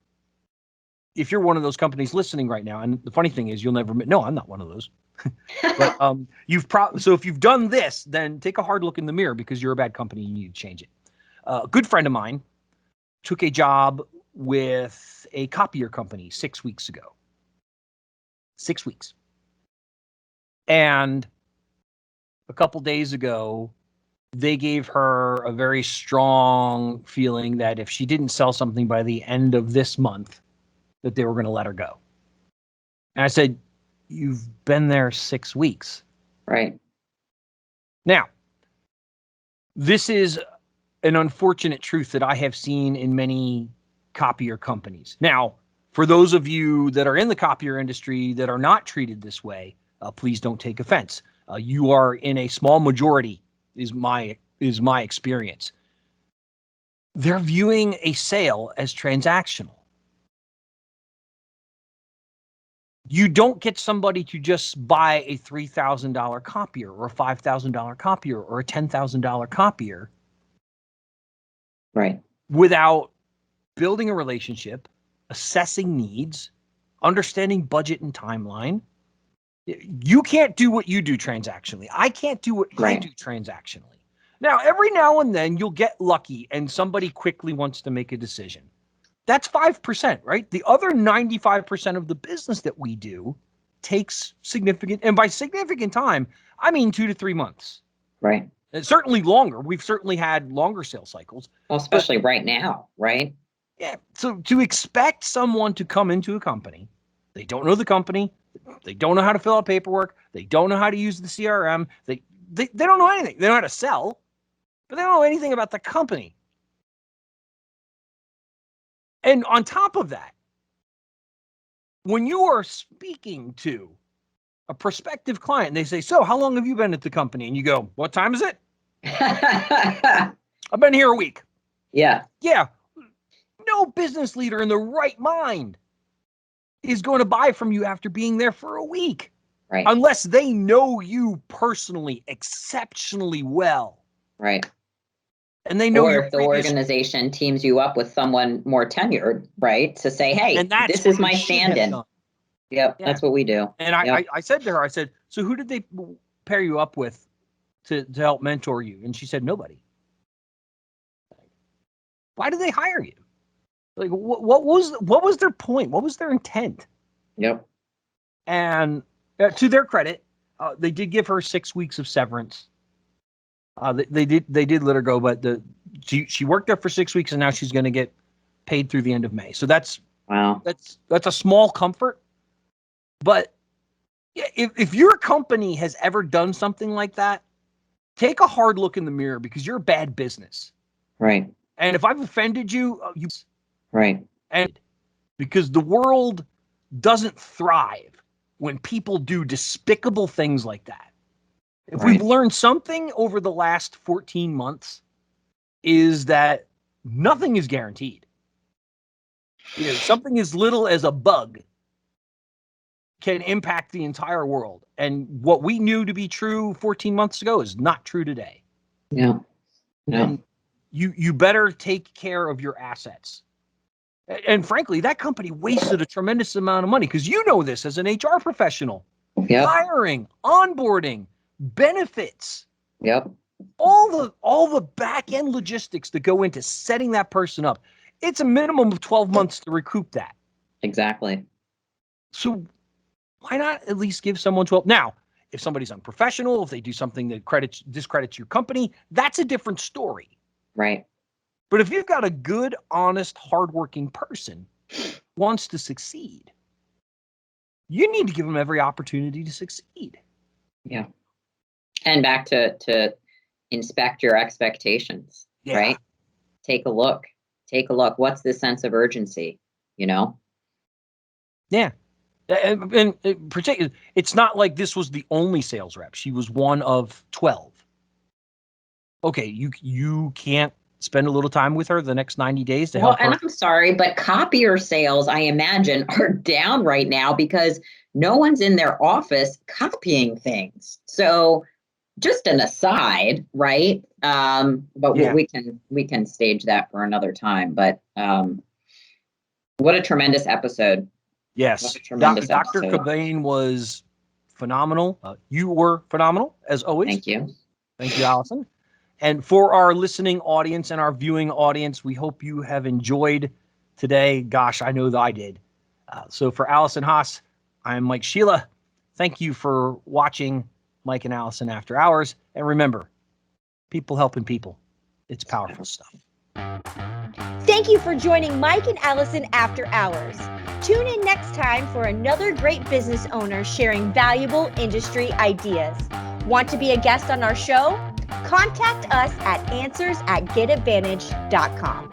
one of those companies listening right now, and the funny thing is, you'll never admit, no, I'm not one of those. But so if you've done this, then take a hard look in the mirror, because you're a bad company and you need to change it. A good friend of mine took a job with a copier company 6 weeks ago. 6 weeks. And a couple days ago, they gave her a very strong feeling that if she didn't sell something by the end of this month, that they were going to let her go. And I said, you've been there 6 weeks. Right. Now, this is an unfortunate truth that I have seen in many copier companies. Now, for those of you that are in the copier industry that are not treated this way, please don't take offense. You are in a small majority, is my experience. they're viewing a sale as transactional. You don't get somebody to just buy a $3,000 copier or a $5,000 copier or a $10,000 copier. Right. Without building a relationship, assessing needs, understanding budget and timeline. You can't do what you do transactionally. I can't do what I do transactionally. Now, every now and then you'll get lucky and somebody quickly wants to make a decision. That's 5%, right? The other 95% of the business that we do takes significant, and by significant time, I mean 2 to 3 months. Right. And certainly longer. We've certainly had longer sales cycles. Well, especially right now, right? Yeah. So to expect someone to come into a company, they don't know the company, they don't know how to fill out paperwork, they don't know how to use the CRM, they don't know anything. They know how to sell, but they don't know anything about the company. And on top of that, when you are speaking to a prospective client and they say, so how long have you been at the company? And you go, what time is it? I've been here a week. Yeah. Yeah. No business leader in the right mind is going to buy from you after being there for a week. Right. Unless they know you personally exceptionally well. Right. And they know or your if the organization teams you up with someone more tenured, right? To say, hey, this is my stand-in. Yep, yeah. That's what we do. And I said to her, I said, so who did they pair you up with to help mentor you? And she said, nobody. Why did they hire you? Like, what was their point? What was their intent? Yep. And to their credit, they did give her 6 weeks of severance. They did let her go, but she worked there for 6 weeks, and now she's going to get paid through the end of May. So that's a small comfort. But if your company has ever done something like that, take a hard look in the mirror, because you're a bad business. Right. And if I've offended you, right. And because the world doesn't thrive when people do despicable things like that. If we've learned something over the last 14 months, is that nothing is guaranteed. Something as little as a bug can impact the entire world. And what we knew to be true 14 months ago is not true today. Yeah. No. And you better take care of your assets. And frankly, that company wasted a tremendous amount of money, because you know this as an HR professional. Yep. Hiring, onboarding, benefits. Yep. All the back end logistics that go into setting that person up. It's a minimum of 12 months to recoup that. Exactly. So why not at least give someone 12? Now, if somebody's unprofessional, if they do something that discredits your company, that's a different story. Right. But if you've got a good, honest, hardworking person who wants to succeed, you need to give them every opportunity to succeed. Yeah. And back to inspect your expectations, right? Take a look. What's the sense of urgency, Yeah. And particularly, it's not like this was the only sales rep. She was one of 12. Okay, you can't spend a little time with her the next 90 days to help her. And I'm sorry, but copier sales, I imagine, are down right now because no one's in their office copying things. So just an aside, right? But we can stage that for another time. But what a tremendous episode. Yes. Dr. Qubein was phenomenal. You were phenomenal, as always. Thank you. Thank you, Alison. And for our listening audience and our viewing audience, we hope you have enjoyed today. Gosh, I know that I did. So for Alison Haas, I'm Mike Sheila. Thank you for watching Mike and Alison After Hours. And remember, people helping people. It's powerful stuff. Thank you for joining Mike and Alison After Hours. Tune in next time for another great business owner sharing valuable industry ideas. Want to be a guest on our show? Contact us at answers@getadvantage.com.